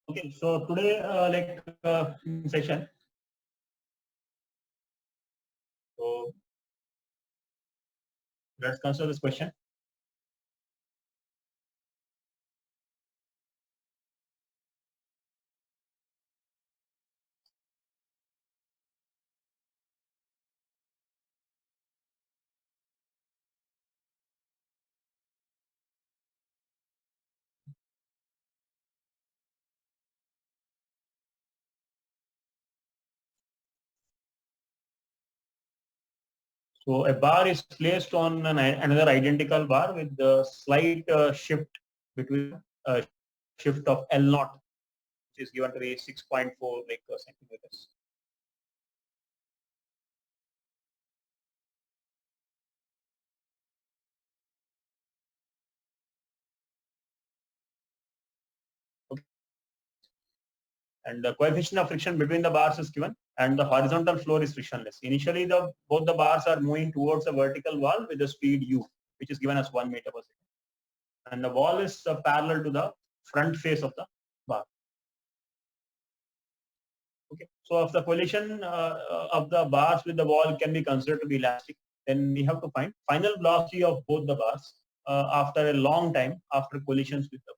Okay, so today, in session, so let's consider this question. So a bar is placed on another identical bar with the slight shift between shift of L naught, which is given to be 6.4 centimeters. Okay. And the coefficient of friction between the bars is given, and the horizontal floor is frictionless. Initially, both the bars are moving towards a vertical wall with the speed u, which is given as 1 meter per second. And the wall is parallel to the front face of the bar. Okay. So if the collision of the bars with the wall can be considered to be elastic, then we have to find final velocity of both the bars after a long time after collisions with the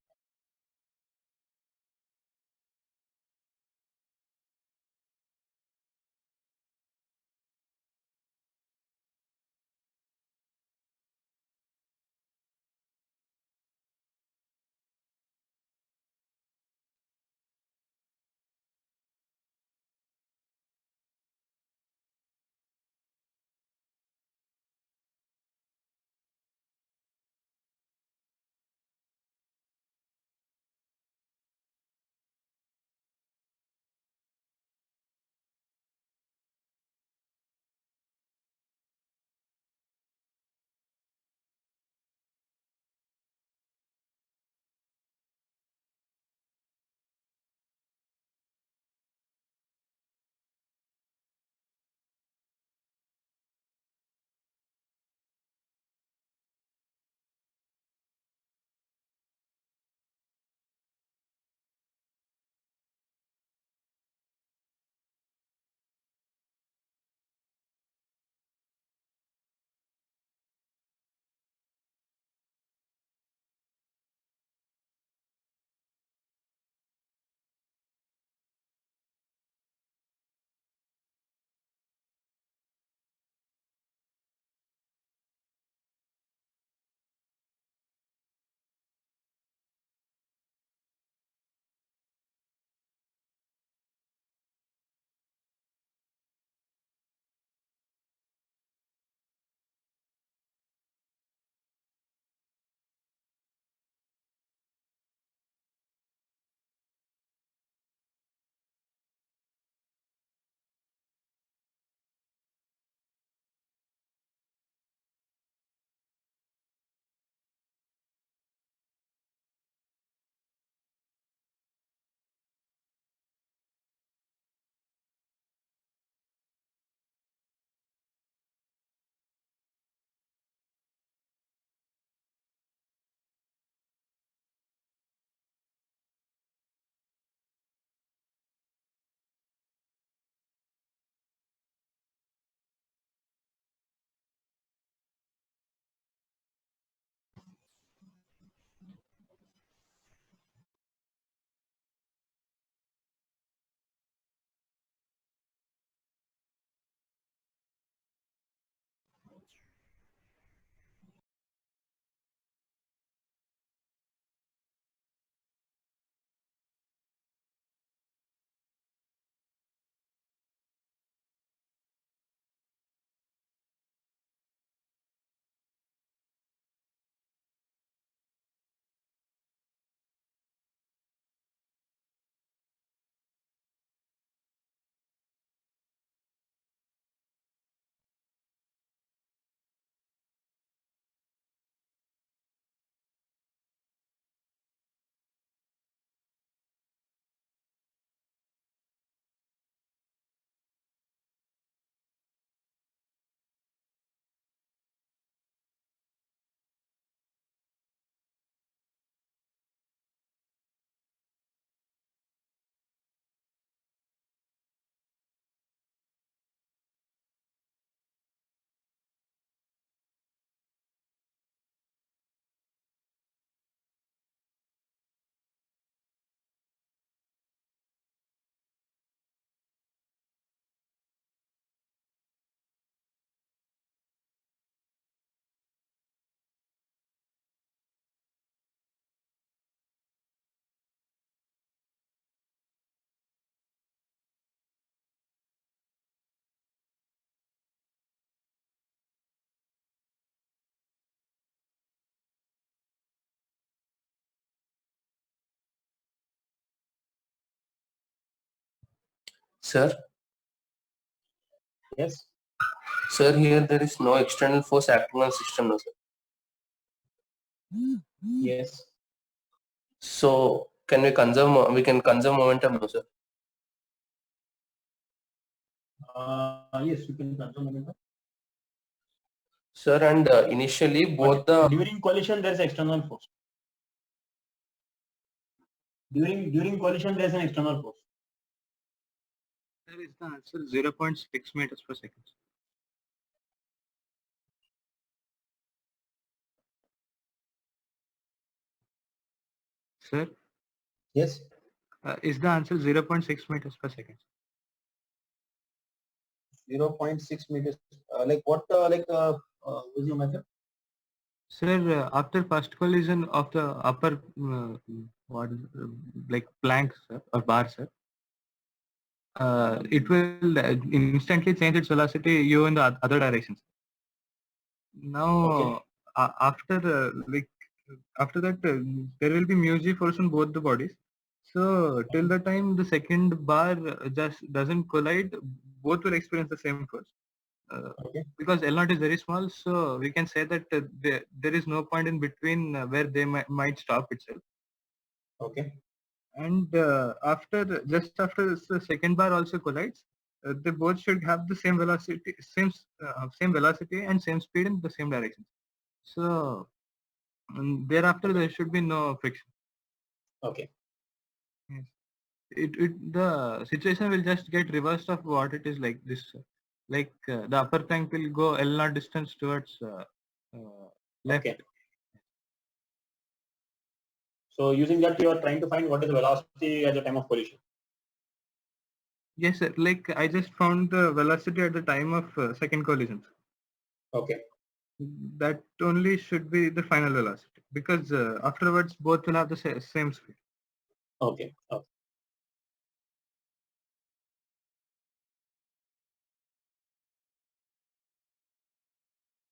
Sir, Yes. sir, here there is no external force acting on system, no, sir. Yes. So can we conserve? We can conserve momentum, no, sir. Yes, you can control momentum. Sir, and initially both But the during collision there is external force. During collision there is an external force. There is the answer 0.6 meters per second. Sir, Yes. is the answer 0.6 meters per second? 0.6 meters. Like what? What's your method? Sir, after first collision of the upper what is, like plank, sir, or bar, sir, it will instantly change its velocity u in the other direction. Now, Okay. after after that, there will be mu g force on both the bodies. So till the time the second bar just doesn't collide, both will experience the same force. Okay. Because L0 is very small, so we can say that there is no point in between where they might stop itself. Okay. And just after the second bar also collides, they both should have the same velocity, same velocity and same speed in the same direction. So thereafter there should be no friction. Okay. Yes. The situation will just get reversed of what it is like this. Like the upper tank will go L0 distance towards left. Okay. So using that, you are trying to find what is the velocity at the time of collision. Yes, sir. Like I just found the velocity at the time of second collision. Okay. That only should be the final velocity because afterwards both will have the same speed. Okay. Okay.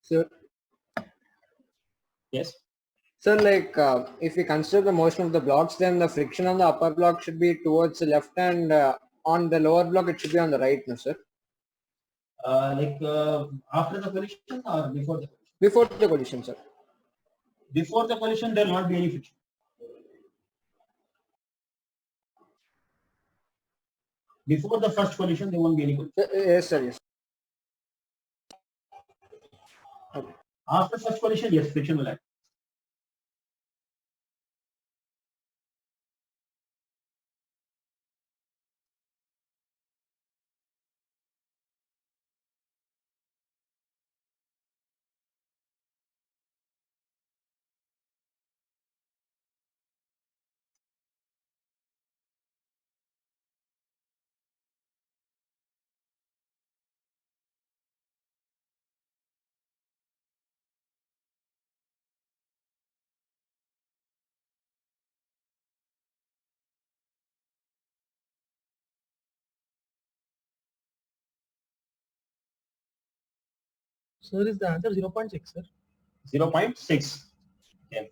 So, Yes. so like if we consider the motion of the blocks, then the friction on the upper block should be towards the left, and on the lower block it should be on the right, no sir? After the collision or before the collision? Before the collision, sir. Before the collision, there will not be any friction. Before the first collision, there won't be any collision. Yes, sir. Yes. After first collision, yes, friction will act. So is the answer 0.6, sir? 0.6. Okay.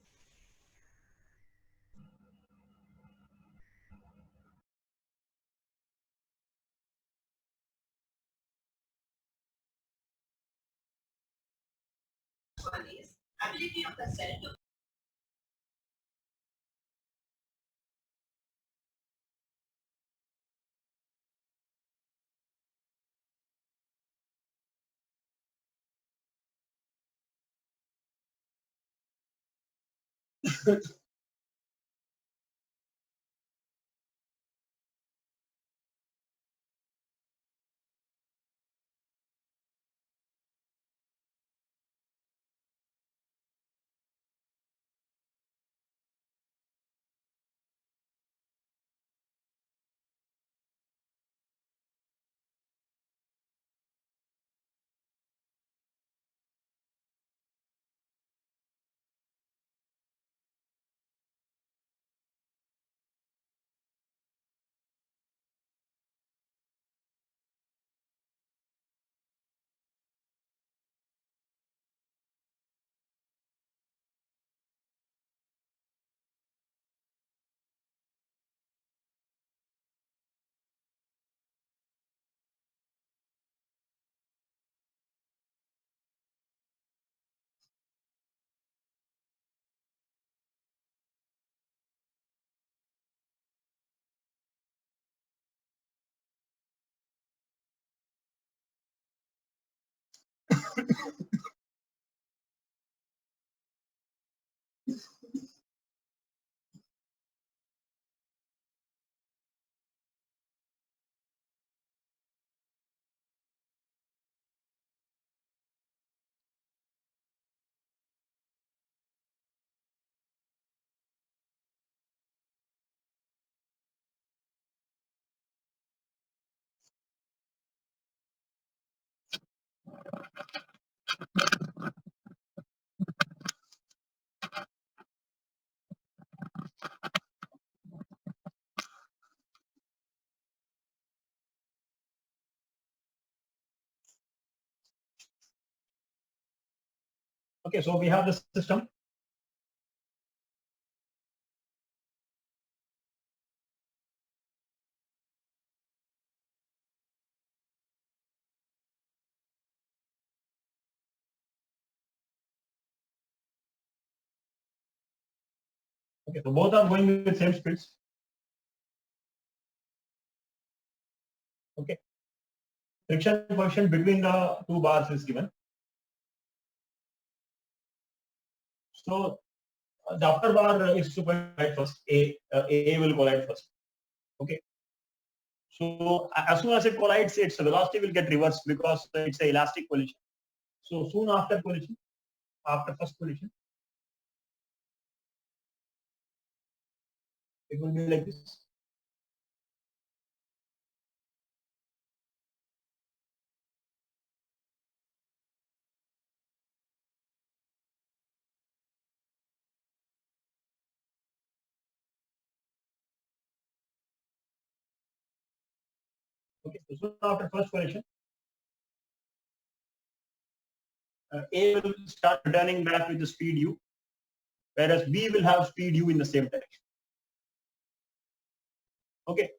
Ability of the cell to Okay, so we have the system. Okay, so both are going with same speeds. Okay, friction coefficient between the two bars is given. So the upper bar is to collide first. A will collide first. Okay. So as soon as it collides, its velocity will get reversed because it's an elastic collision. So soon after collision, after first collision, it will be like this. Okay, so soon after first collision, A will start returning back with the speed u, whereas B will have speed u in the same direction. Okay,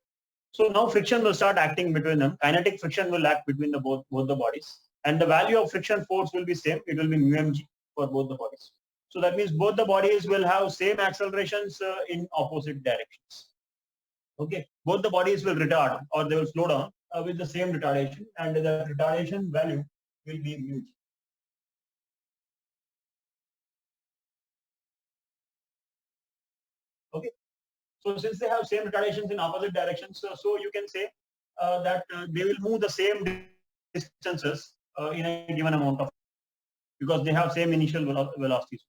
so now friction will start acting between them. Kinetic friction will act between the both the bodies, and the value of friction force will be same. It will be mu mg for both the bodies. So that means both the bodies will have same accelerations in opposite directions. Okay, both the bodies will retard or they will slow down with the same retardation, and the retardation value will be mu g. Okay, so since they have same retardations in opposite directions, so you can say that they will move the same distances in a given amount of, because they have same initial velocities.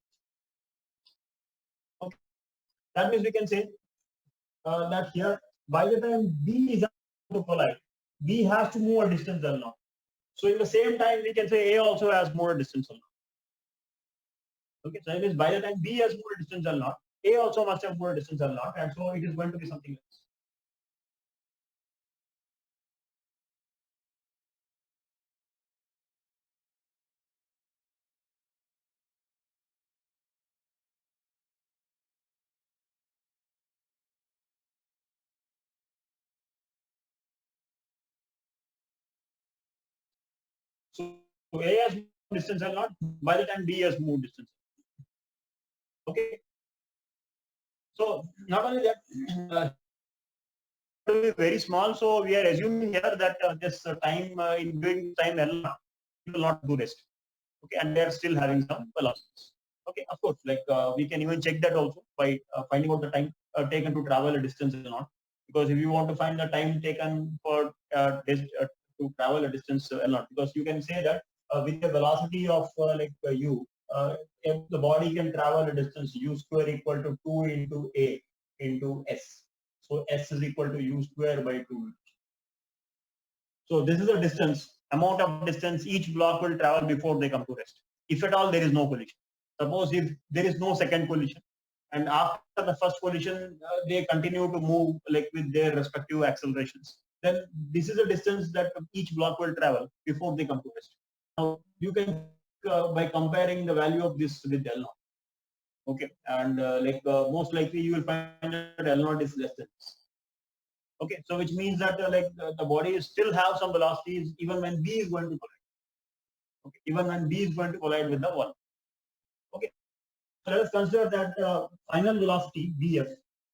Okay, that means we can say that here by the time B is about to collide, B has to move a distance L naught. So in the same time, we can say A also has more distance L naught. Okay, so that means by the time B has more distance L naught, A also must have more distance L naught, and so it is going to be something like this. So A has distance L naught by the time B has moved distance. Okay. So not only that, to be very small. So we are assuming here that this time in doing time L naught will not do rest. Okay, and they are still having some velocities. Okay, of course, like we can even check that also by finding out the time taken to travel a distance or not. Because if you want to find the time taken for to travel a distance or not, because you can say that with the velocity of u, if the body can travel a distance u square equal to 2 into a into s. So s is equal to u square by 2. So this is a distance, amount of distance each block will travel before they come to rest. If at all there is no collision. Suppose if there is no second collision, and after the first collision they continue to move like with their respective accelerations, then this is a distance that each block will travel before they come to rest. Now you can by comparing the value of this with L naught. Okay, and most likely you will find that L naught is less than this. Okay, so which means that the body still have some velocities even when B is going to collide. Okay, even when B is going to collide with the wall. Okay, so let us consider that final velocity Bf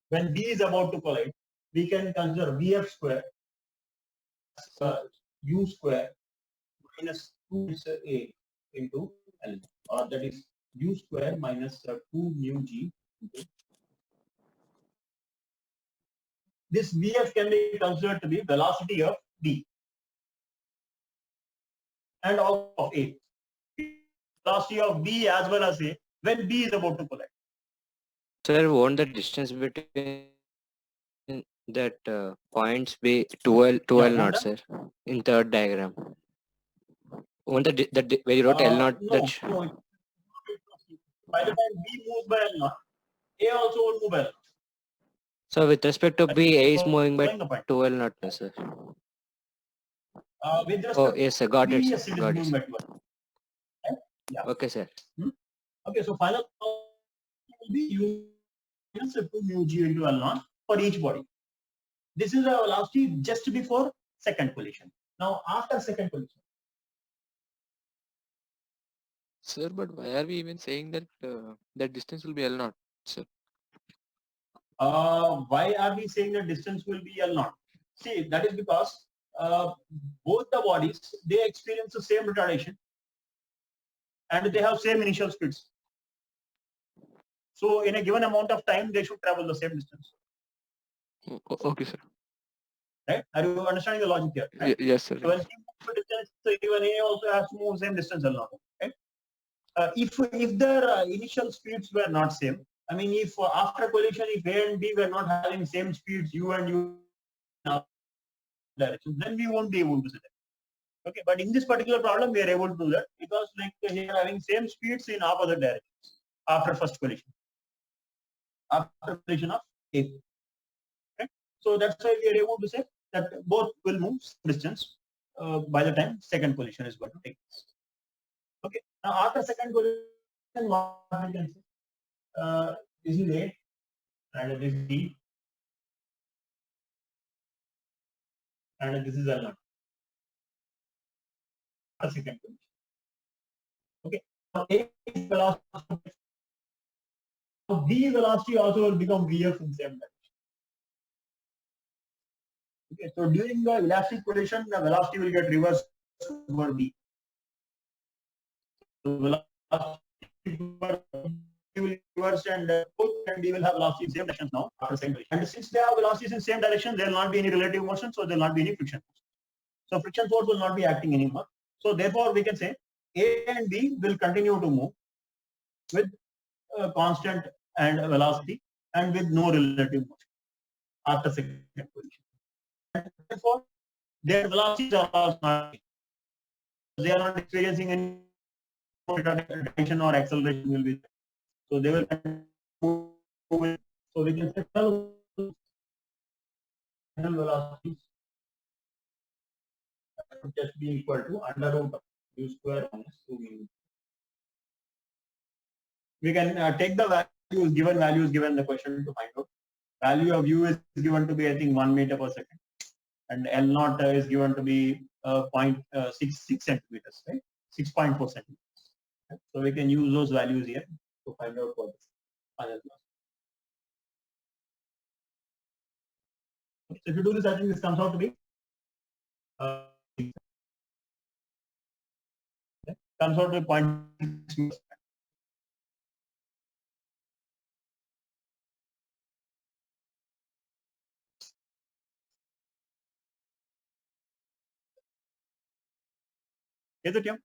when B is about to collide, we can consider Bf square u square minus 2 a into L, or that is u square minus 2 mu g into. This Bf can be considered to be velocity of B and of A. Velocity of B as well as A when B is about to collide. Sir, won't the distance between that points be 12 Yeah, not, sir, in third diagram? Won't where you wrote L naught, No, no. By the time B moves by L naught, A also will move by L naught. so with respect to B, A is moving by Following the point. 12 naught, no, sir. With respect Oh, yes, sir. Got to it, B, sir. yes, it is Got it, moving sir. by 12. Right? Yeah. Okay, sir. Okay, so final will be U minus 2 mu G into L naught for each body. This is a velocity just before second collision. Now after second collision. Sir, but why are we even saying that that distance will be L naught, sir? Why are we saying the distance will be L naught? See, that is because both the bodies, they experience the same retardation and they have same initial speeds. So in a given amount of time, they should travel the same distance. Okay, sir. Right? Are you understanding the logic here? Right? Yes, sir. So when he moves the distance, so even A also has to move same distance L naught. Right? If their initial speeds were not same, I mean, if after collision, if A and B were not having same speeds, U and U direction, then we won't be able to see that. Okay, but in this particular problem, we are able to do that because like they are having same speeds in opposite directions after first collision. After collision of A. Right? So that's why we are able to say that both will move distance by the time second collision is going to take place. Okay. Now after second collision, what we can say? This is A and this is B and this is L naught. After second collision. Okay. Now A is velocity. Now B velocity also will become Vf in same direction. Okay. So during the elastic collision, the velocity will get reversed over B. So velocity will reverse and both and B will have velocity in same directions now after second collision. And since they have velocities in same direction, there will not be any relative motion, so there will not be any friction. So friction force will not be acting anymore. So therefore, we can say A and B will continue to move with constant and velocity and with no relative motion after second collision. And therefore, their velocities are also not. They are not experiencing any retardation or acceleration will be there. So they will move. So we can say final velocities would just be equal to under root of u square minus 2mu. We can take the values given the question to find out. Value of u is given to be, I think, 1 meter per second, and L naught is given to be 0.66 centimeters, right? 6.4 centimeters. Right? So we can use those values here to find out what is final velocity. So if you do this, I think this comes out to be comes out to be 0.6 meters. Is it, yeah?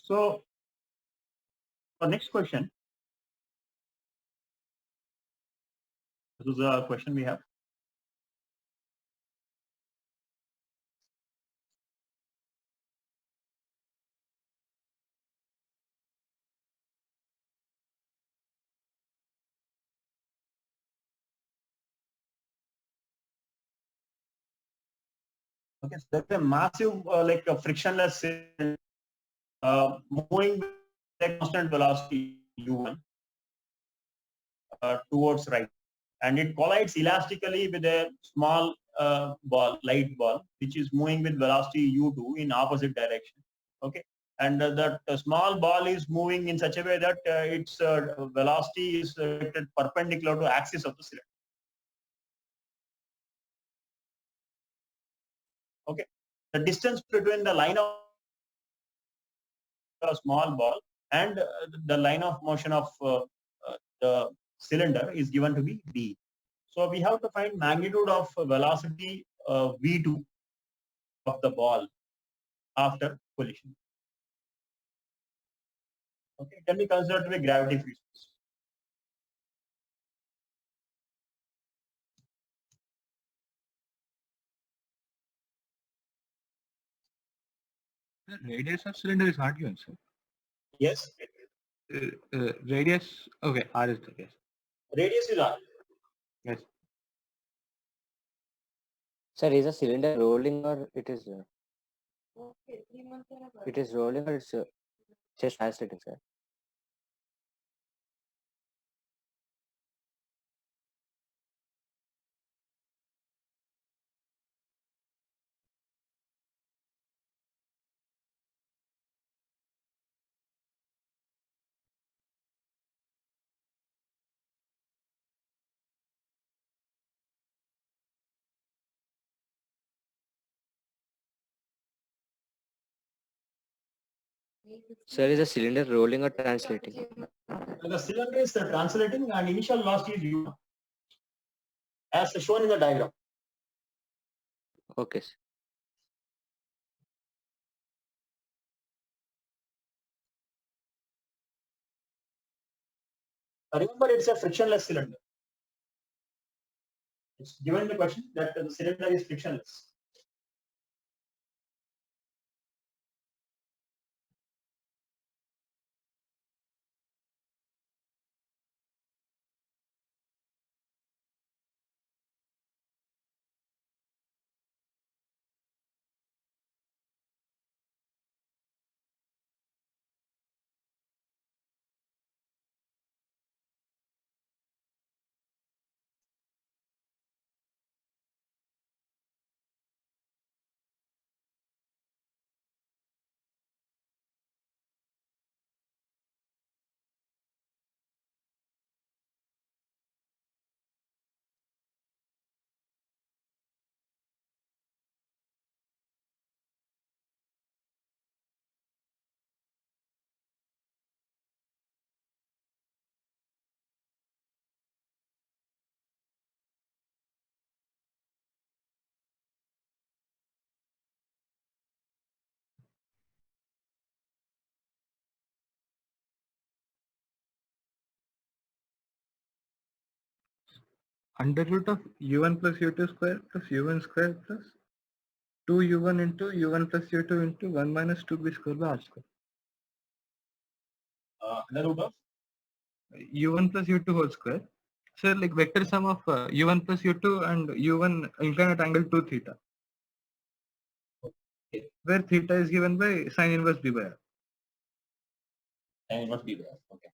So for next question, this is a question we have. Okay, so there's a massive like a frictionless moving with a constant velocity u1 towards right, and it collides elastically with a small ball, light ball, which is moving with velocity u2 in opposite direction. Okay, and that small ball is moving in such a way that its velocity is perpendicular to axis of the cylinder. Okay, the distance between the line of a small ball and the line of motion of the cylinder is given to be d. So we have to find magnitude of velocity v2 of the ball after collision. Okay, it can be considered to be gravity free space. The radius of cylinder is not given, sir. Yes, Radius, okay, R is there, yes. radius is R. Yes. Sir, is a cylinder rolling or it is rolling or it's just translating, sir? Sir, is a cylinder rolling or translating? The cylinder is translating and initial velocity is u as shown in the diagram. Okay, sir. Remember, it's a frictionless cylinder. It's given in the question that the cylinder is frictionless. Under root of u1 plus u2 square plus u1 square plus 2u1 into u1 plus u2 into 1 minus 2b square by r square. Under root of u1 plus u2 whole square. So like vector sum of u1 plus u2 and u1 inclined at angle 2 theta. Okay. Where theta is given by sin inverse b by r. and it must be there. Okay.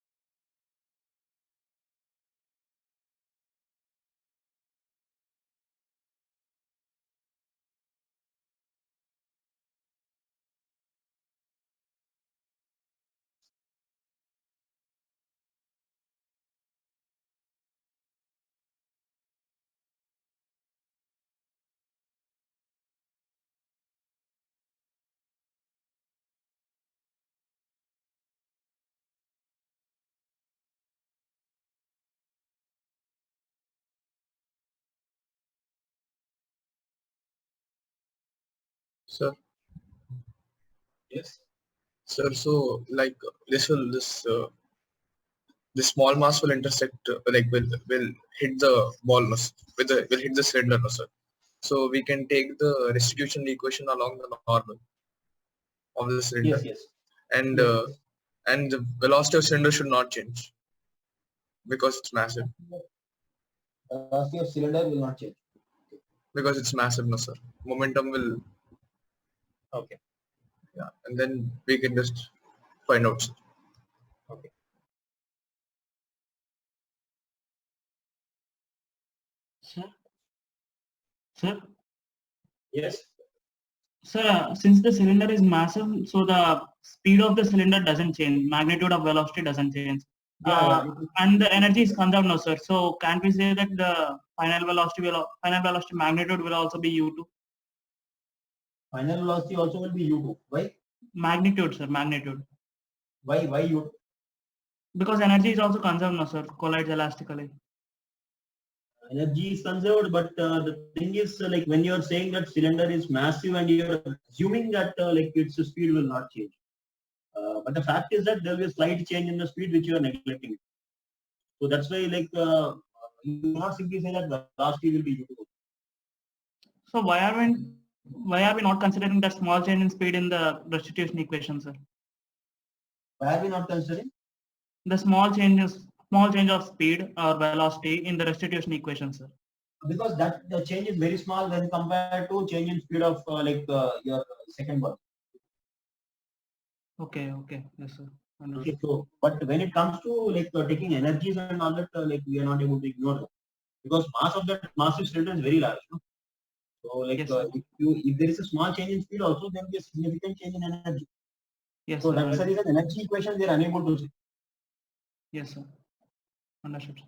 Sir, Yes. sir. So like this small mass will intersect will hit the ball no, sir, will hit the cylinder no, sir. So we can take the restitution equation along the normal of the cylinder, Yes. Yes. and Yes. and the velocity of cylinder should not change because it's massive. Velocity of cylinder will not change. Because it's massive, no, sir. Momentum will, Okay. yeah, and then we can just find out, sir. Okay. Sir, Yes. sir, since the cylinder is massive, so the speed of the cylinder doesn't change, magnitude of velocity doesn't change. Yeah. And the energy is conserved now, sir. So can't we say that the final velocity magnitude will also be u2? Final velocity also will be u2. Why? Magnitude, sir, magnitude. Why u2? Because energy is also conserved now, sir. Collides elastically. energy is conserved, but the thing is, like when you're saying that cylinder is massive and you're assuming that like its speed will not change. But the fact is that there will be a slight change in the speed which you are neglecting. So that's why like you cannot simply say that velocity will be uniform. So why are we not considering that small change in speed in the restitution equation, sir? Why are we not considering? The small change of speed or velocity in the restitution equation, sir. Because that the change is very small when compared to change in speed of your second ball. Okay, yes, sir. Okay, so but when it comes to like taking energies and all that, like we are not able to ignore that because mass of that massive cylinder is very large. No? So like Yes, if there is a small change in speed, also there will be a significant change in energy. Yes, So sir. that's the reason energy equation they are unable to say. Yes, sir. Understood.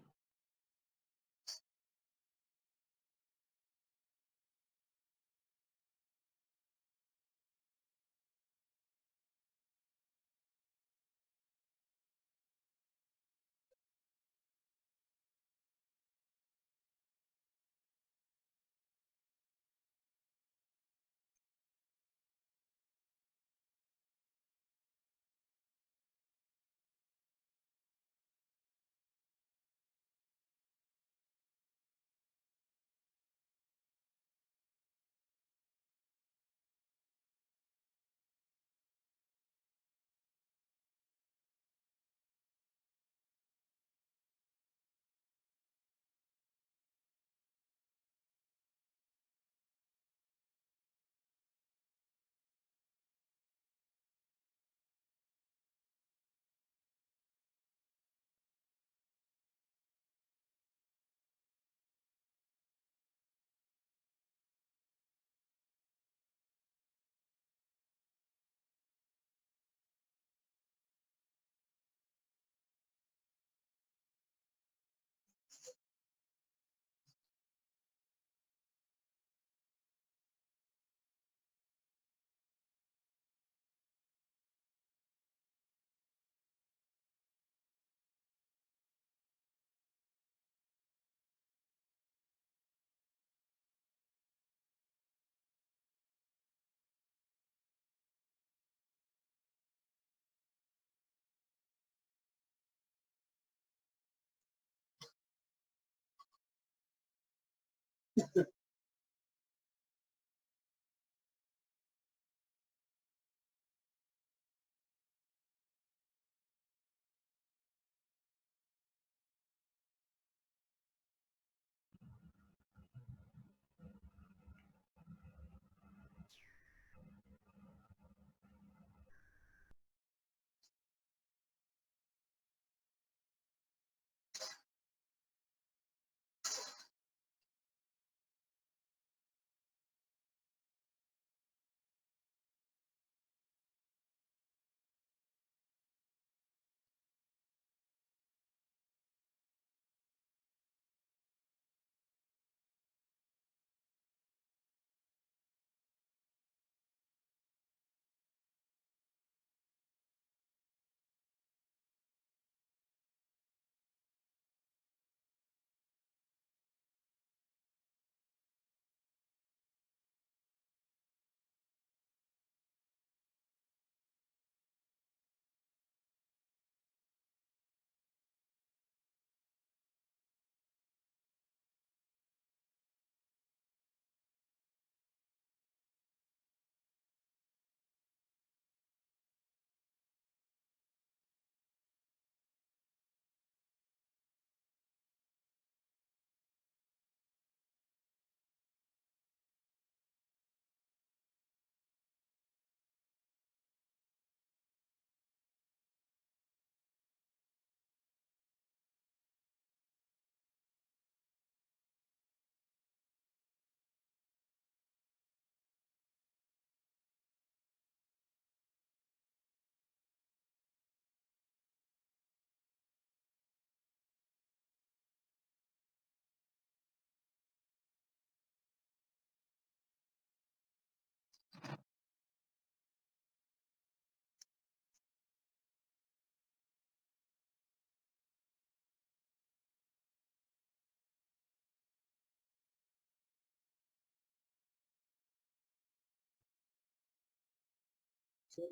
Okay,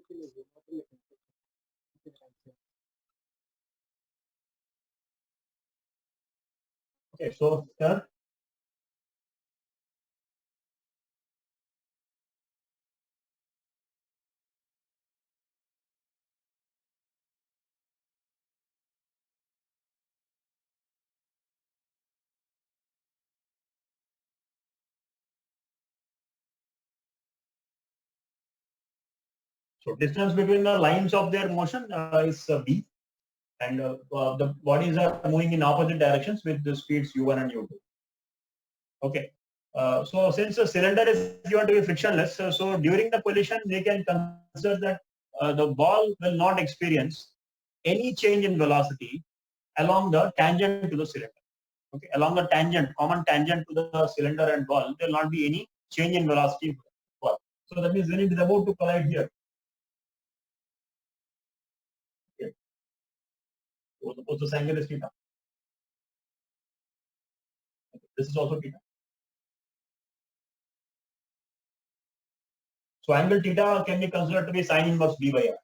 so here so distance between the lines of their motion is b, and the bodies are moving in opposite directions with the speeds u1 and u2. Okay. So since the cylinder is given to be frictionless, so during the collision they can consider that the ball will not experience any change in velocity along the tangent to the cylinder. Okay, along the tangent, common tangent to the cylinder and ball, there will not be any change in velocity. So that means when it is about to collide here. Okay. So suppose this angle is theta. Okay. This is also theta. So angle theta can be considered to be sine inverse b by r.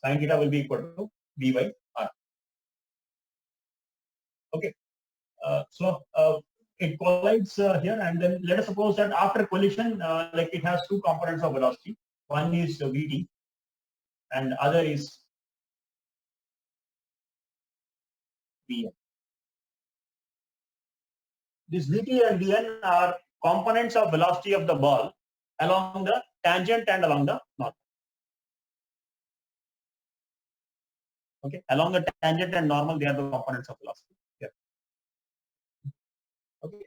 Sine theta will be equal to b by r. Okay. It collides here, and then let us suppose that after collision, like it has two components of velocity. One is Vt, and other is Vn. This Vt and Vn are components of velocity of the ball along the tangent and along the normal. Okay, along the tangent and normal, they are the components of velocity. Yeah. Okay.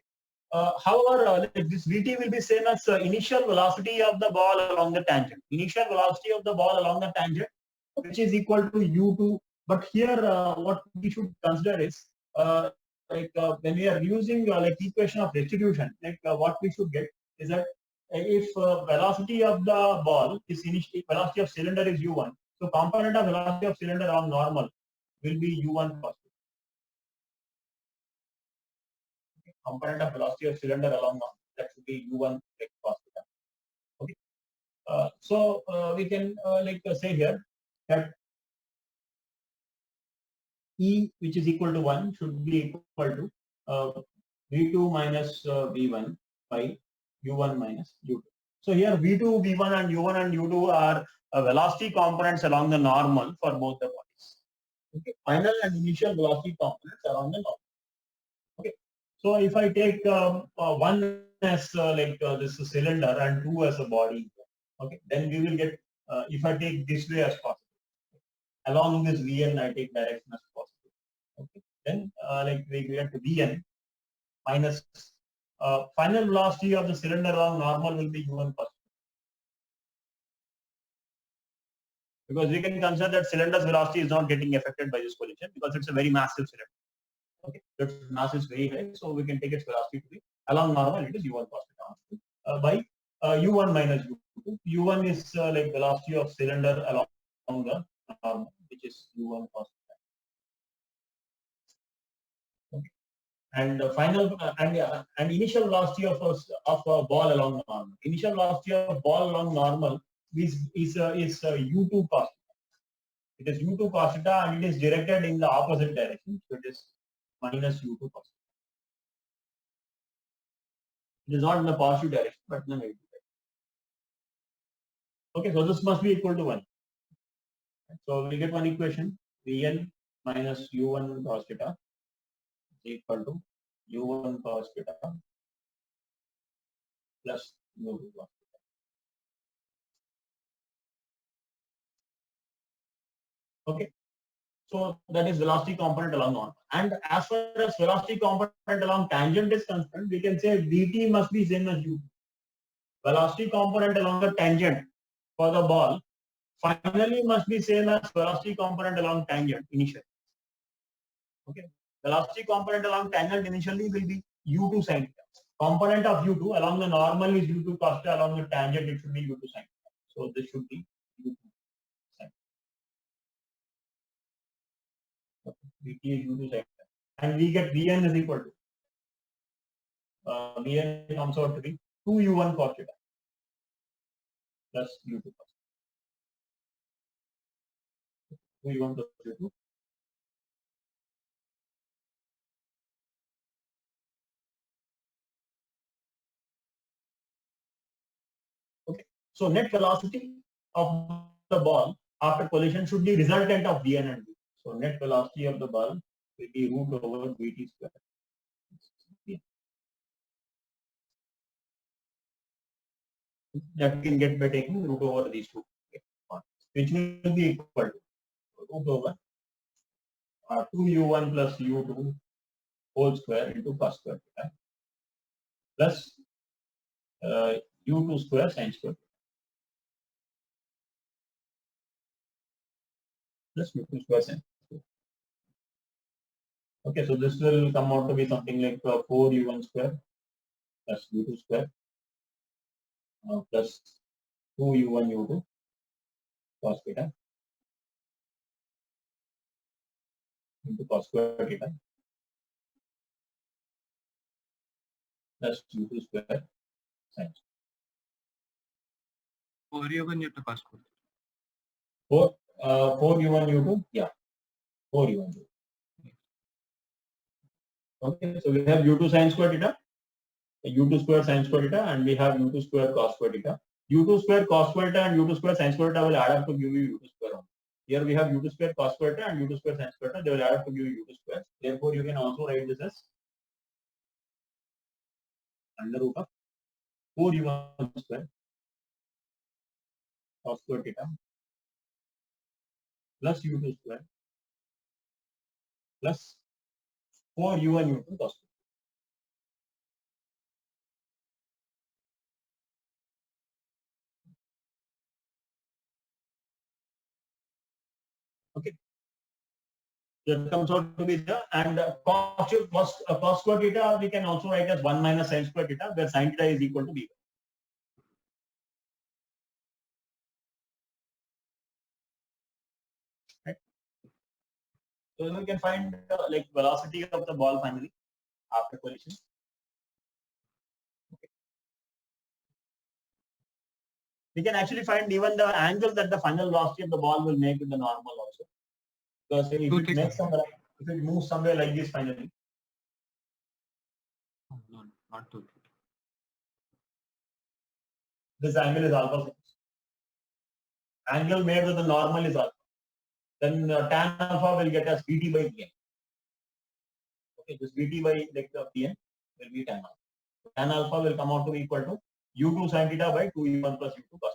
However, like this Vt will be same as initial velocity of the ball along the tangent. Initial velocity of the ball along the tangent, which is equal to u2. But here, what we should consider is when we are using like equation of restitution, what we should get is that if velocity of the ball is initially velocity of cylinder is u1, so component of velocity of cylinder along normal will be u1 cos. Component of velocity of cylinder along normal, that should be u1 cos theta. Okay. So we can say here that E, which is equal to 1, should be equal to V2 minus V1 by U1 minus U2. So here V2, V1 and U1 and U2 are velocity components along the normal for both the bodies. Okay. Final and initial velocity components along the normal. Okay. So if I take one as this cylinder and two as a body, okay, then we will get, if I take this way as possible, along this Vn I take direction as possible. Okay. Then we get Vn minus final velocity of the cylinder along normal will be u1 cos. Because we can consider that cylinder's velocity is not getting affected by this collision because it's a very massive cylinder. Okay, its mass is very high, so we can take its velocity to be along normal. It is u1 cos theta by u1 minus u2. U1 is like velocity of cylinder along the normal, which is u1 cos theta. Okay. And final and initial velocity of a ball along normal. Initial velocity of ball along normal is u2 cos theta. It is u2 cos theta and it is directed in the opposite direction. So it is minus u2 cos theta. It is not in the positive direction, but in the negative direction. Okay, so this must be equal to 1. So we get one equation, Vn minus u1 cos theta is equal to u1 cos theta plus u2 cos theta. Okay, so that is velocity component along normal. And as far as velocity component along tangent is concerned, we can say Vt must be same as u2. Velocity component along the tangent for the ball finally must be same as velocity component along tangent initially. Okay, velocity component along tangent initially will be u2 sin theta. Component of u2 along the normal is u2 cos theta, along the tangent it should be u2 sin theta. So this should be u2 sin theta. Vt is u2 sin theta, and we get Vn is equal to Vn comes out to be 2u1 cos theta plus u2 cos 2u1 plus u2. Okay. So net velocity of the ball after collision should be resultant of Vn and v. So net velocity of the ball will be root over Vt square. That we can get by taking root over these two, which will be equal to root over 2u1 plus u2 whole square into cos square theta plus u2 square sin square plus u2 square sin square. Okay, so this will come out to be something like 4u1 square plus u2 square plus 2u1 u2 cos theta into cos square theta plus u2 square sin square. 4u1 u2 cos square. 4u1 u2, yeah, 4u1 u2. Okay, so we have u2 sin square theta, u2 square sin square theta, and we have u2 square cos square theta. u2 square cos square theta and u2 square sin square theta will add up to give you u2 square only. Here we have u2 square cos square theta and u2 square sin square theta. They will add up to give you u2 square. Therefore, you can also write this as under root of 4u1 square cos square theta plus u2 square plus 4u1 u2 cos square. Okay. That comes out to be the and cos square theta we can also write as 1 minus sin square theta, where sin theta is equal to b. Right. So we can find like velocity of the ball finally after collision. Okay. We can actually find even the angle that the final velocity of the ball will make with the normal also. Because if it makes if it moves somewhere like this finally. No, not 2. This angle is alpha. Angle made with the normal is alpha. Then tan alpha will get us Vt by Pn. Okay, this Vt by like the Pn will be tan alpha. Tan alpha will come out to be equal to u2 sin theta by 2u1 plus u2 cos.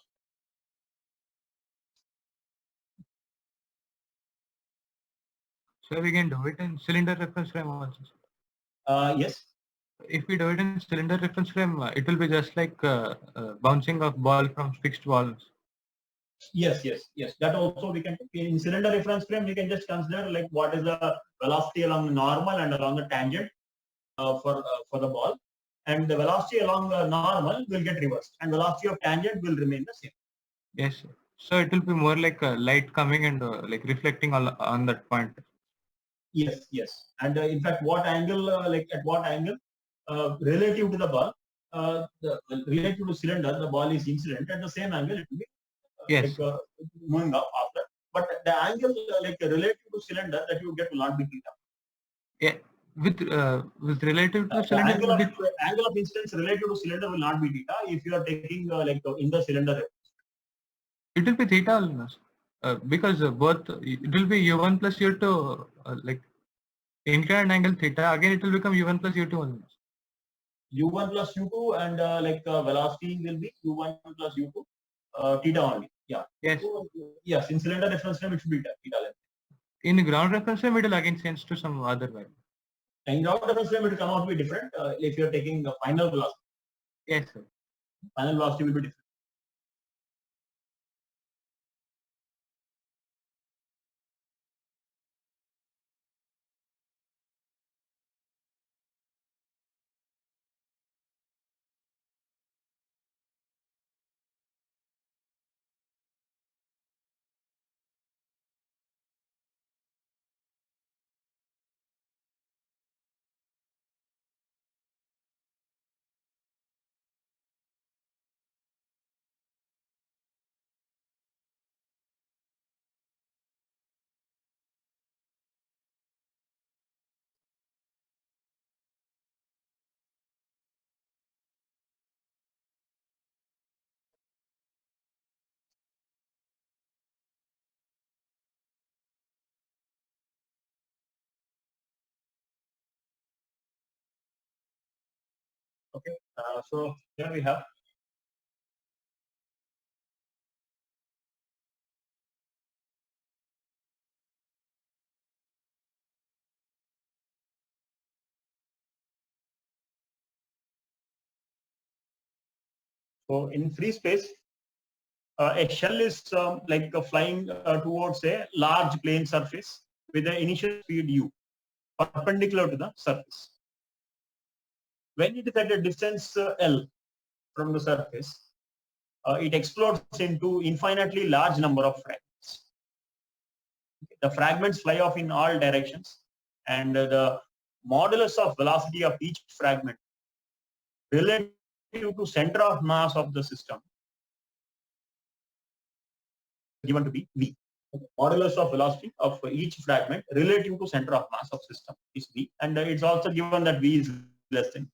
So we can do it in cylinder reference frame also. Yes. If we do it in cylinder reference frame, it will be just like bouncing of ball from fixed balls. Yes. That also we can in cylinder reference frame we can just consider like what is the velocity along the normal and along the tangent for the ball, and the velocity along the normal will get reversed, and velocity of tangent will remain the same. Yes, sir. So it will be more like a light coming and like reflecting on that point. Yes, and in fact, what angle like at what angle relative to the ball, relative to cylinder, the ball is incident at the same angle it will be yes. like moving up after, but the angle like relative to cylinder that you get will not be theta. Yeah, with relative to The cylinder, angle of incidence relative to cylinder will not be theta if you are taking like in the cylinder. It will be theta almost because both it will be u1 plus u2 like inclined angle theta. Again, it will become u1 plus u2 almost. u1 plus u2 and velocity will be u1 plus u2 theta only. Yeah. Yes. So, yes, in cylinder reference frame it should be theta length. In ground reference frame, it will again change to some other value. In ground reference frame it will come out to be different if you are taking the final velocity. Yes, sir. Final velocity will be different. Okay, so here we have so in free space, a shell is like flying towards a large plane surface with the initial speed u perpendicular to the surface. When it is at a distance L from the surface, it explodes into infinitely large number of fragments. The fragments fly off in all directions, and the modulus of velocity of each fragment relative to center of mass of the system given to be v. Modulus of velocity of each fragment relative to center of mass of system is v, and it's also given that v is less than.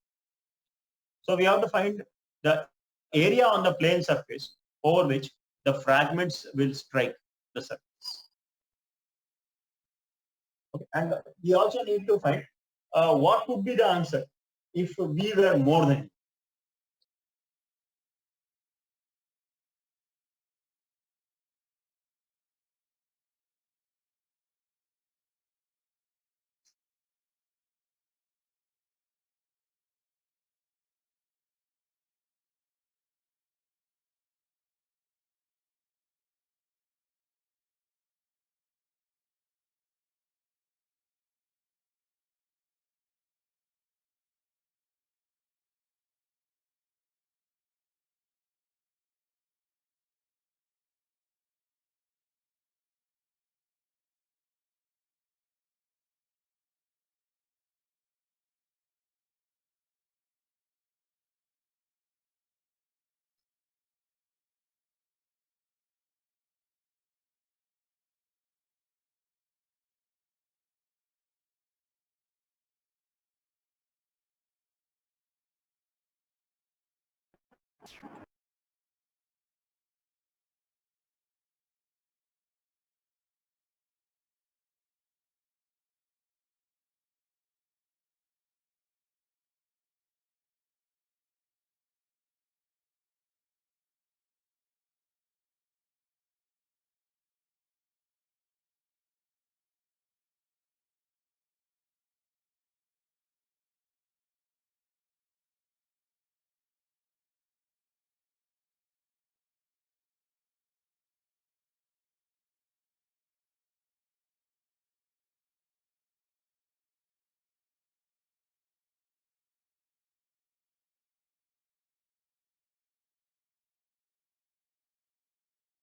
So we have to find the area on the plane surface over which the fragments will strike the surface. Okay. And we also need to find what would be the answer if v were more than.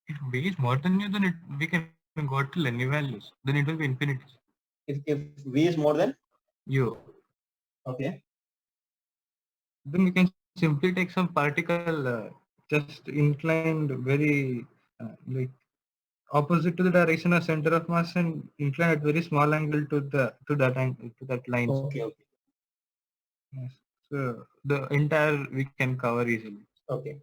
If v is more than u, then we can go till any values. Then it will be infinity. If v is more than U. okay, then we can simply take some particle just inclined very like opposite to the direction of center of mass and incline at very small angle to that angle to that line. okay, okay, Yes. So the entire we can cover easily. okay.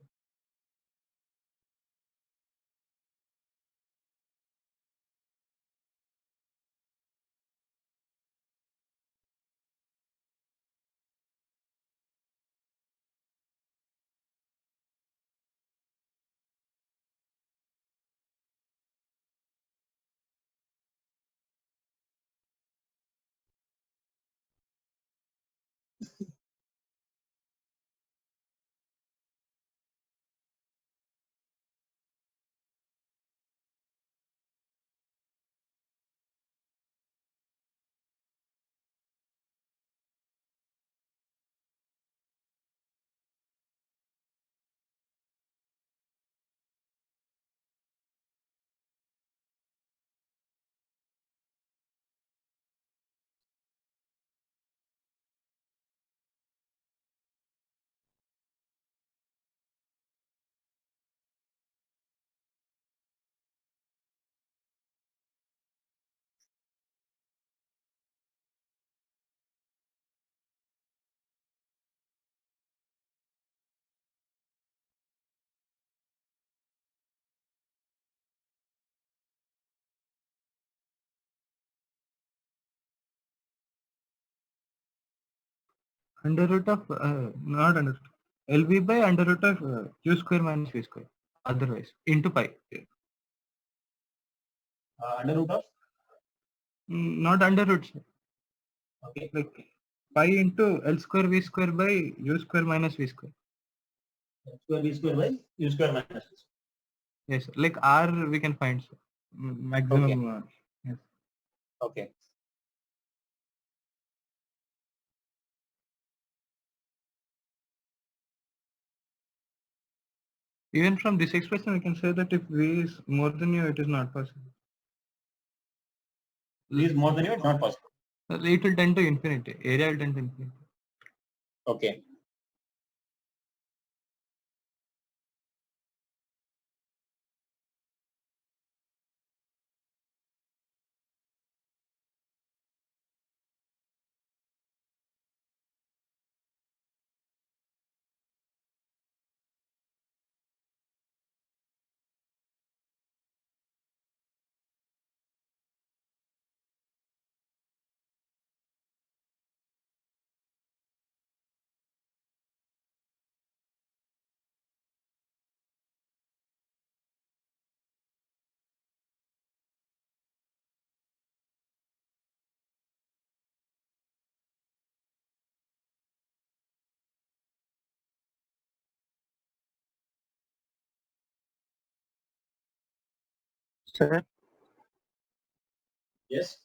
Under root of not under root. LV by under root of q square minus v square. Otherwise into pi. Under root of? Not under root. Sir. Okay. Like pi into L square v square by u square minus v square. L square v square by u square minus v square. Yes, like R we can find so, maximum. Yes. Okay. Even from this expression, we can say that if V is more than u, it is not possible. V is more than u, it's not possible. It will tend to infinity. Area will tend to infinity. Okay. Sir, Yes.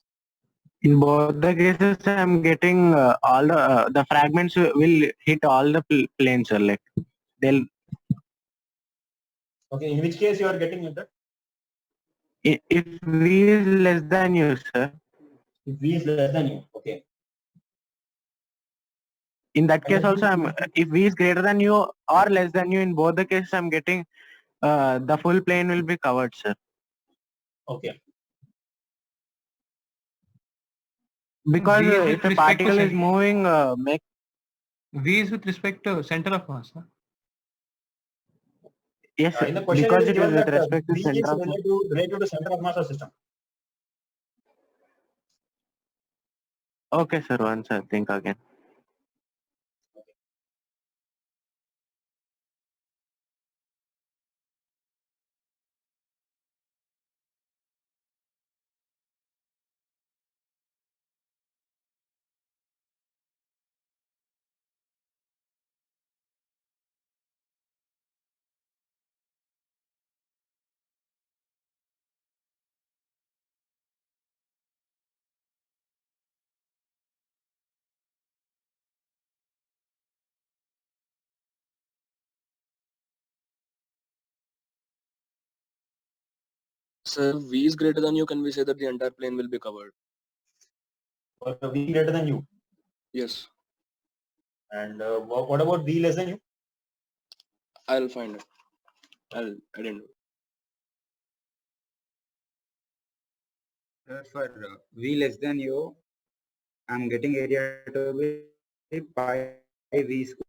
in both the cases, I'm getting all the fragments will hit all the planes, sir. Like they'll. Okay. In which case you are getting it? If V is less than u, sir. If V is less than u. Okay. In that case also, if V is greater than u or less than u, in both the cases, I'm getting the full plane will be covered, sir. Okay. Because V is with if a respect to particle is center. moving, make V is with respect to center of mass. Huh? yes, In the question because it is it is given with that respect to V is center of mass. related to center of mass of system. Okay, sir. Once I think again. Sir, V is greater than u, can we say that the entire plane will be covered? For V greater than u. Yes. And what about V less than u? I'll find it. I didn't know. For V less than u, I'm getting area to be pi V square.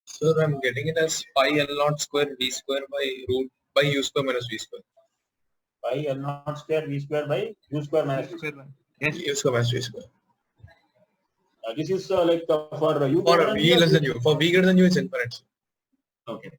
Sir, I'm getting it as pi L naught square V square by u square minus V square. Pi L naught square V square by u square minus v square. Yes. U square minus V square. This is like for u For greater than v or less than u- u. For v greater than u, it's infinite. Sir. Okay.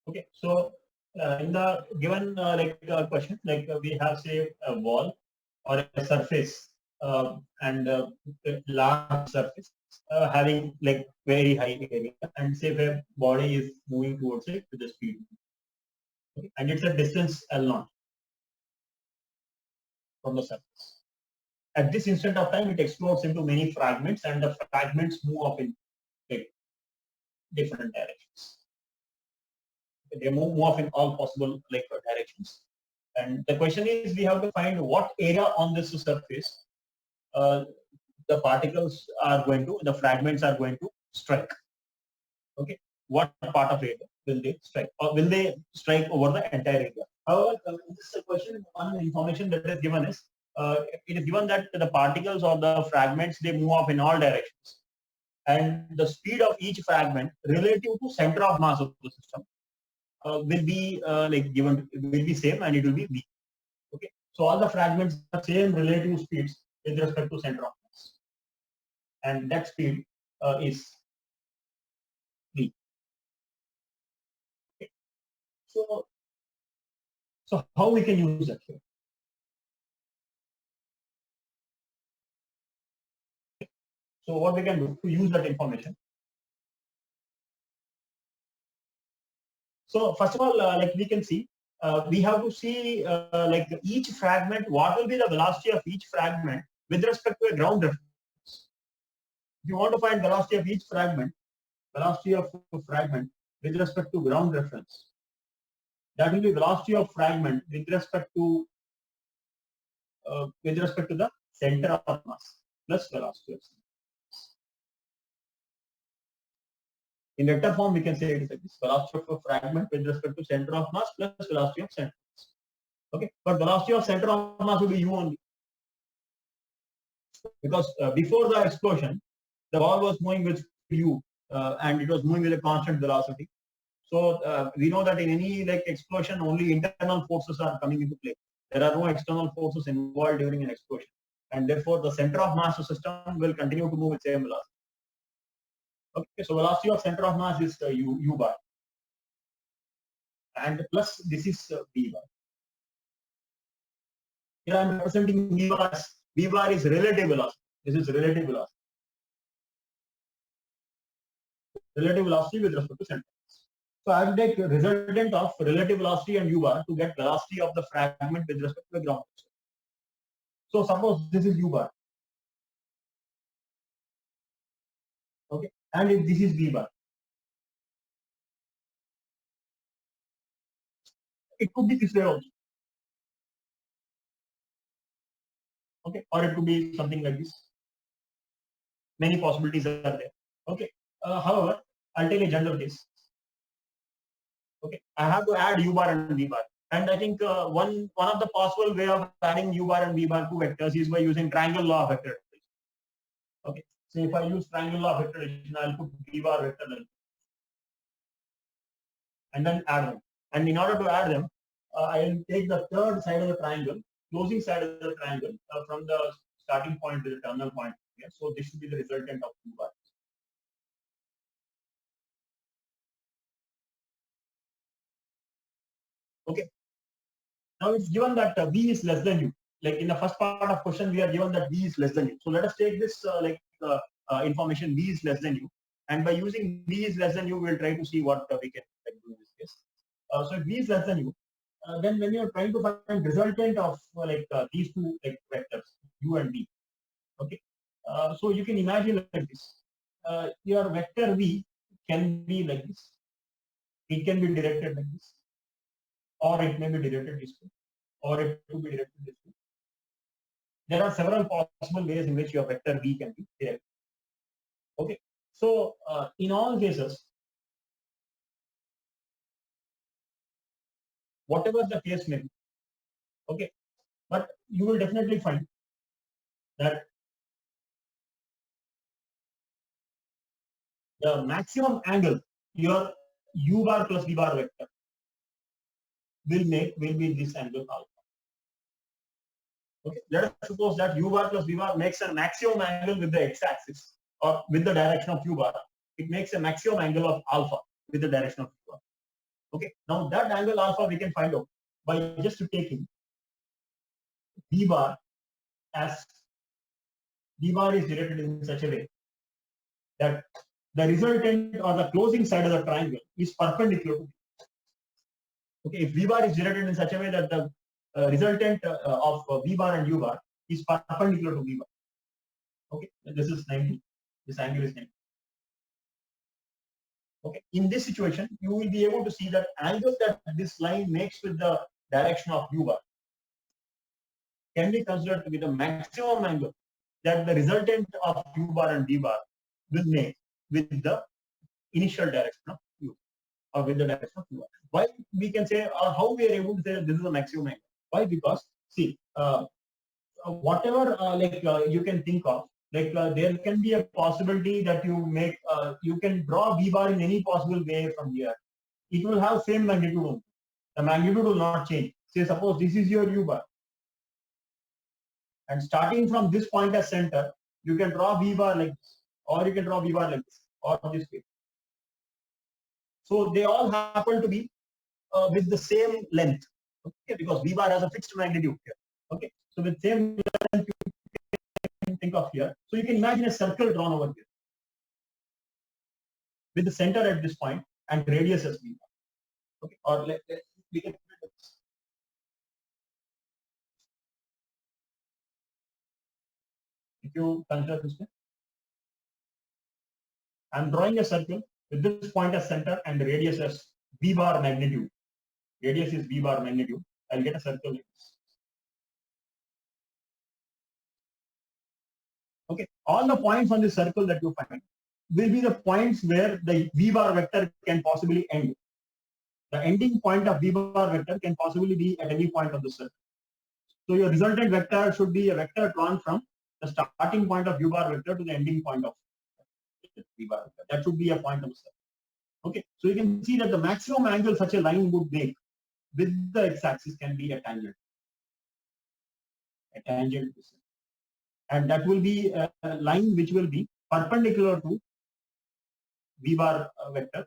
Okay, so in the given question, we have say a wall or a surface and a large surface having like very high area, and say if a body is moving towards it with the speed, okay, and it's a distance L0 from the surface. At this instant of time, it explodes into many fragments, and the fragments move up in like different directions. They move off in all possible directions. And the question is, we have to find what area on this surface the particles are going to, the fragments are going to strike. Okay, what part of area will they strike, or will they strike over the entire area? However, this is a question. One information that is given is it is given that the particles or the fragments, they move off in all directions. and the speed of each fragment relative to center of mass of the system will be will be same, and it will be v. Okay, so all the fragments have same relative speeds with respect to center of mass, and that speed is v. Okay. So how we can use that here? So what we can do to use that information? So first of all, like we can see, we have to see like each fragment, what will be the velocity of each fragment with respect to a ground reference. If you want to find velocity of each fragment, with respect to ground reference, that will be velocity of fragment with respect to the center of mass plus velocity of center. In vector form, we can say it is like this: velocity of a fragment with respect to center of mass plus velocity of center of mass. Okay, but velocity of center of mass will be u only, because before the explosion, the ball was moving with u, and it was moving with a constant velocity. So we know that in any like explosion, only internal forces are coming into play. There are no external forces involved during an explosion, and therefore the center of mass of system will continue to move with same velocity. Okay, so velocity of center of mass is u bar, and plus this is v bar. Here I am representing v bar as v bar is relative velocity. This is relative velocity. Relative velocity with respect to center. So I will take resultant of relative velocity and u bar to get velocity of the fragment with respect to the ground. So suppose this is u bar. Okay, and if this is v bar, it could be this way also. Okay, or it could be something like this. Many possibilities are there. Okay, however, I'll take a general case. Okay, I have to add u bar and v bar, and I think one of the possible way of adding u bar and v bar to vectors is by using triangle law of vector addition. Okay, so if I use triangle law of vector addition, I'll put v bar vector and then add them. And in order to add them, I'll take the third side of the triangle, closing side of the triangle from the starting point to the terminal point. Yeah, so this should be the resultant of u bar. Okay. Now it's given that v is less than u. Like in the first part of question, we are given that v is less than u. So let us take this information v is less than u, and by using v is less than u, we'll try to see what we can do in this case. So if v is less than u, then when you are trying to find resultant of these two vectors u and v, okay. So you can imagine like this. Your vector v can be like this. It can be directed like this, or it may be directed this way, or it could be directed this way. There are several possible ways in which your vector v can be directed. Okay, so in all cases, whatever the case may be, okay, but you will definitely find that the maximum angle your u bar plus v bar vector will be this angle alpha. Okay, let us suppose that u bar plus v bar makes a maximum angle with the x-axis or with the direction of u bar. It makes a maximum angle of alpha with the direction of u bar. Okay, now that angle alpha we can find out by just taking v bar as v bar is directed in such a way that the resultant or the closing side of the triangle is perpendicular to v. Okay, if v bar is directed in such a way that the resultant of v bar and u bar is perpendicular to v bar. Okay, this is 90. This angle is 90. Okay, in this situation, you will be able to see that angle that this line makes with the direction of u bar can be considered to be the maximum angle that the resultant of u bar and v bar will make with the initial direction of u, or with the direction of u bar. Why we can say, or how we are able to say that this is the maximum angle? Why? Because see, whatever you can think of there can be a possibility that you can draw V bar in any possible way from here. It will have same magnitude only. The magnitude will not change. Say suppose this is your U bar. And starting from this point as center, you can draw V bar like this, or you can draw V bar like this, or this way. So they all happen to be with the same length, okay? Because V bar has a fixed magnitude here, okay? So with same length, you can think of here. So you can imagine a circle drawn over here with the center at this point and radius as V bar, okay? Or we can. If you consider this way, I'm drawing a circle with this point as center and the radius as V bar magnitude. Radius is V bar magnitude. I'll get a circle like this. Okay, all the points on this circle that you find will be the points where the V bar vector can possibly end. The ending point of V bar vector can possibly be at any point of the circle. So your resultant vector should be a vector drawn from the starting point of U bar vector to the ending point of V bar vector. That should be a point of the circle. Okay, so you can see that the maximum angle such a line would make with the x-axis can be a tangent. A tangent, and that will be a line which will be perpendicular to V bar vector.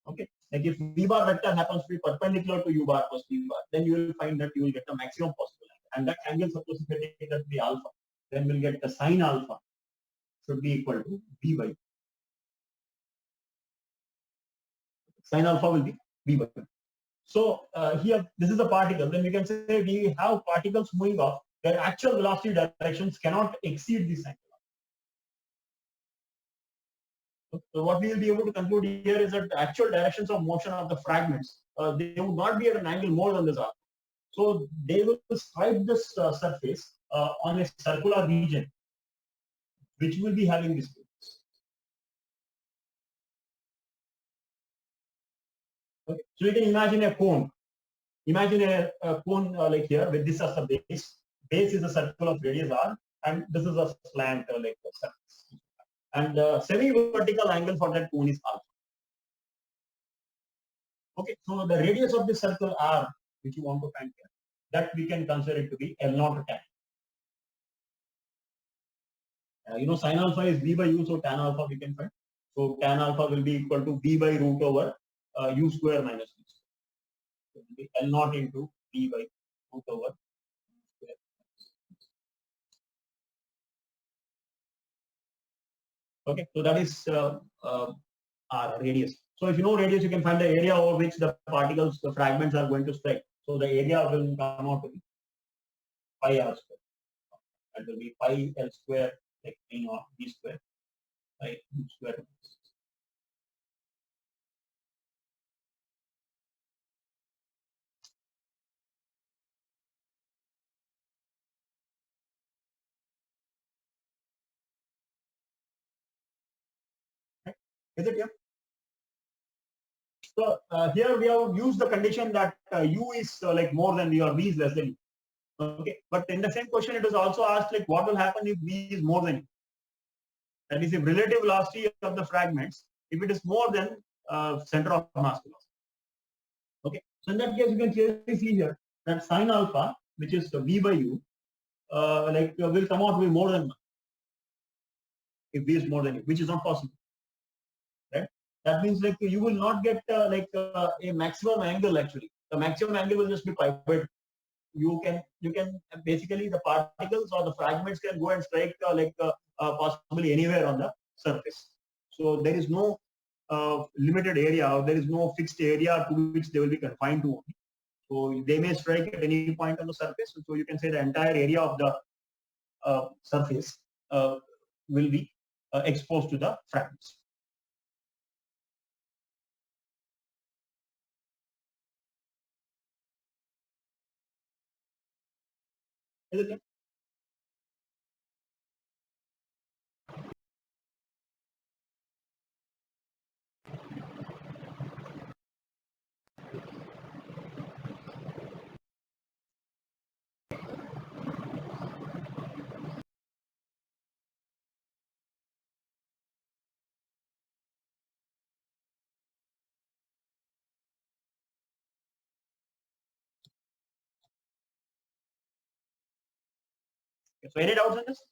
Okay, like if V bar vector happens to be perpendicular to U bar plus V bar, then you will find that you will get the maximum possible angle. And that angle, suppose if you take that to be alpha, then we'll get the sine alpha should be equal to V by. Sine alpha will be V by. So here, this is a particle. Then we can say we have particles moving off. Their actual velocity directions cannot exceed this angle. So what we will be able to conclude here is that the actual directions of motion of the fragments, they would not be at an angle more than this arc. So they will stripe this surface on a circular region, which will be having this. Okay. So you can imagine a cone. Imagine a cone like here with this as the base. Base is a circle of radius r, and this is a slant like the surface. And the semi-vertical angle for that cone is alpha. Okay, so the radius of the circle r, which you want to find here, that we can consider it to be L0 tan. You know, sin alpha is V by U, so tan alpha we can find. So tan alpha will be equal to V by root over U square minus V square. So it will be L0 into V by root over U square. Okay, so that is R, radius. So if you know radius, you can find the area over which the particles, the fragments are going to strike. So the area will come out to be pi r square. That will be pi L square, like V naught V square, by U square. Is it here? So here we have used the condition that U is like more than V or V is less than U. Okay, but in the same question it was also asked like what will happen if V is more than U? That is, if relative velocity of the fragments, if it is more than center of mass velocity. Okay, so in that case you can clearly see here that sine alpha, which is V by U, will come out to be more than 1 if V is more than U, which is not possible. Right? That means like you will not get a maximum angle actually. The maximum angle will just be pi by 2. You can basically the particles or the fragments can go and strike possibly anywhere on the surface. So there is no limited area, or there is no fixed area to which they will be confined to only. So they may strike at any point on the surface. So you can say the entire area of the surface will be exposed to the fragments. Is it clear? Okay, so any doubts on this?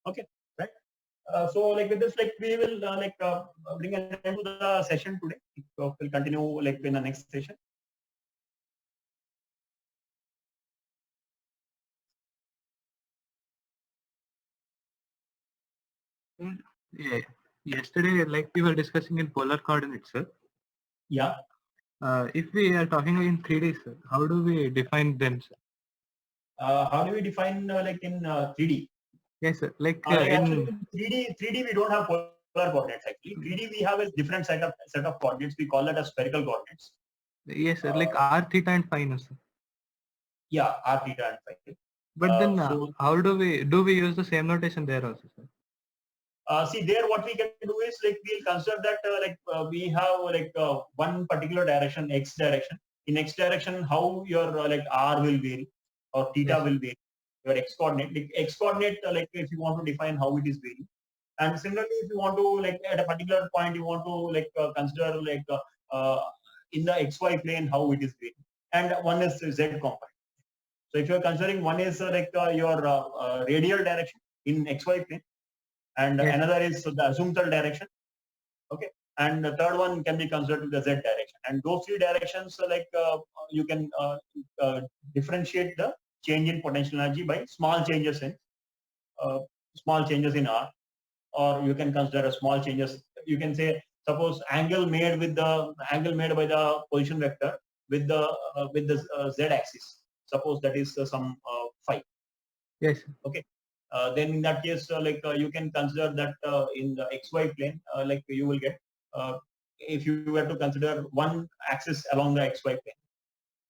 Okay, right. So like with this, like we will bring an end to the session today. So we'll continue like in the next session. Yeah. Yesterday, like we were discussing in polar coordinates, sir. Yeah. If we are talking in 3D, sir, how do we define them, sir? How do we define like in 3D? Yes, sir. Like Actually, in 3D we don't have polar coordinates actually. 3D we have a different set of coordinates. We call that as spherical coordinates. yes, sir. Like r, theta, and phi, no, sir. Yeah, r, theta, and phi. But then, so- how do we use the same notation there also, sir? See there, what we can do is like we'll consider that we have one particular direction, x direction. In x direction, how your like r will vary or theta will vary. Your x coordinate, like x coordinate, like if you want to define how it is varying. And similarly, if you want to like at a particular point, you want to consider in the xy plane how it is varying. And one is z component. So if you are considering one is your radial direction in xy plane, and another is the azimuthal direction. Okay, and the third one can be considered the z direction. And those three directions, you can differentiate the change in potential energy by small changes in r, or you can consider a small changes. You can say suppose angle made by the position vector with the z axis. Suppose that is some phi. Yes. Okay. Then in that case, you can consider that in the xy plane, you will get if you were to consider one axis along the xy plane,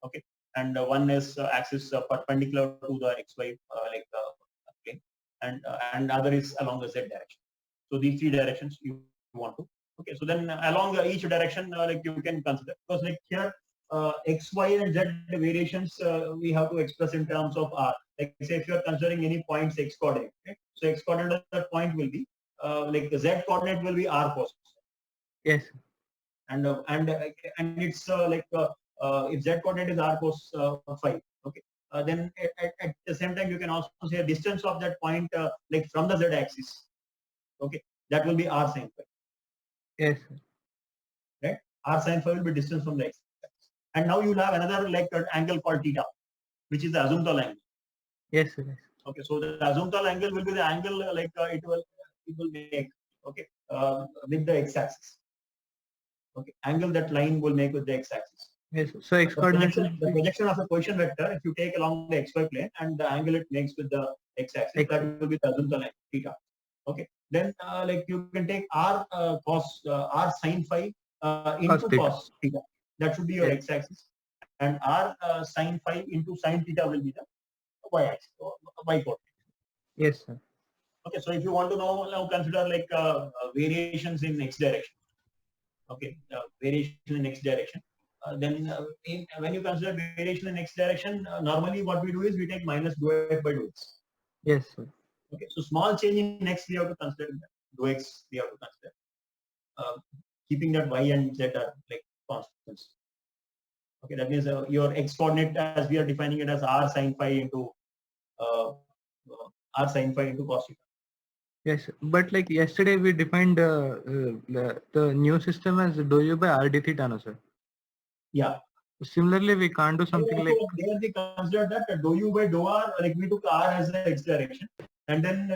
okay, and one is axis perpendicular to the xy plane, and other is along the z direction. So these three directions you want to. Okay, so then along each direction, you can consider, because like here x, y, and z variations we have to express in terms of r. Like say if you are considering any points x coordinate, okay? So x coordinate of that point will be the z coordinate will be r cos. Yes. And it's if z coordinate is r cos phi, okay. Then at the same time you can also say a distance of that point like from the z axis, okay, that will be r sin phi. Yes. Right, r sin phi will be distance from the x axis. And now you will have another angle called theta, which is the azimuthal angle. Yes, sir. Yes. Okay, so the azimuthal angle will be the angle it will make, okay, with the x-axis. Okay, angle that line will make with the x-axis. Yes. So x coordinates. The projection of a position vector, if you take along the xy plane and the angle it makes with the x-axis, that will be the azimuthal angle theta. Okay, then you can take r r sin phi into cos theta. That should be your x-axis, and r sin phi into sin theta will be the y-axis, y coordinate. Yes, sir. Okay, so if you want to know, now consider variations in x direction. Okay, variation in x direction. Then when you consider variation in x direction, normally what we do is we take minus dou f by dou x. Yes, sir. Okay, so small change in x we have to consider dou x we have to consider, keeping that y and z are like constants. Okay, that means your x coordinate, as we are defining it as r sin phi into r sin phi into cos theta. Yes, but like yesterday we defined the new system as dou u by r d theta, no, sir. Yeah. Similarly, we can't do something like. There we considered that dou u by dou r, like we took r as the x direction, and then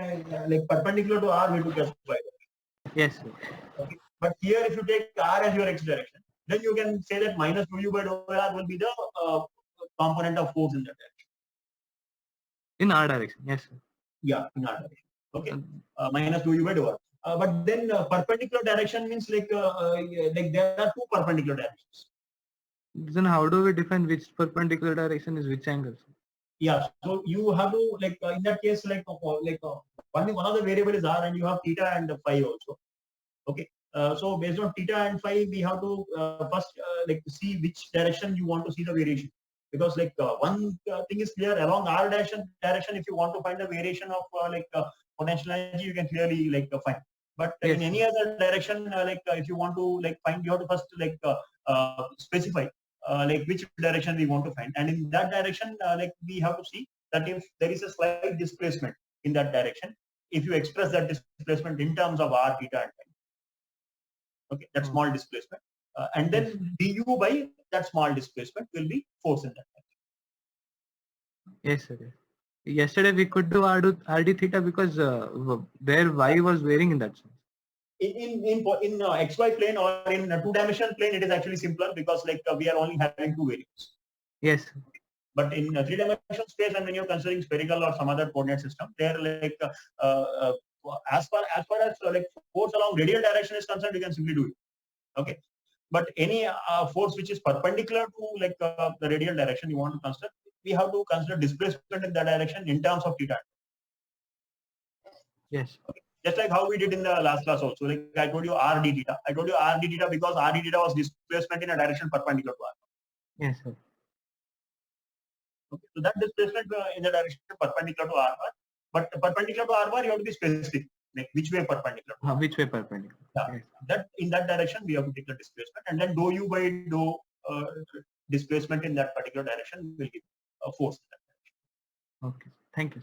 like perpendicular to r we took as y direction. Yes, sir. Okay. But here, if you take r as your x direction, then you can say that minus dou u by dou r will be the component of force in that direction. In r direction, yes, sir. Yeah, in r direction. Okay. Minus dou u by dou r. But then perpendicular direction means like there are two perpendicular directions. Then how do we define which perpendicular direction is which angle? Yeah, so you have to like in that case one of the variable is r and you have theta and phi also. Okay, so based on theta and phi, we have to first see which direction you want to see the variation, because one thing is clear, along r direction if you want to find the variation of potential energy, you can clearly find. But in any other direction, if you want to find, you have to first specify which direction we want to find, and in that direction we have to see that if there is a slight displacement in that direction, if you express that displacement in terms of r, theta and phi, okay, that small displacement, and then du by that small displacement will be force in that direction. Yes, sir. Yes. Yesterday we could do RD theta because their y was varying in that sense. In xy plane or in a two-dimensional plane, it is actually simpler because we are only having two variables. Yes. But in a three-dimensional space, and when you're considering spherical or some other coordinate system, they're as far as force along radial direction is concerned, you can simply do it. Okay. But any force which is perpendicular to the radial direction you want to consider, we have to consider displacement in that direction in terms of theta. Yes. Okay. Just like how we did in the last class also. Like I told you r d theta. I told you r d theta because r d theta was displacement in a direction perpendicular to r. Yes, sir. Okay. So that displacement in the direction perpendicular to r bar, but perpendicular to r bar you have to be specific, like which way perpendicular. Which way perpendicular? Yeah. Yes. That in that direction we have to take the displacement, and then dou u by dou displacement in that particular direction will give a force in that direction. Okay. Thank you.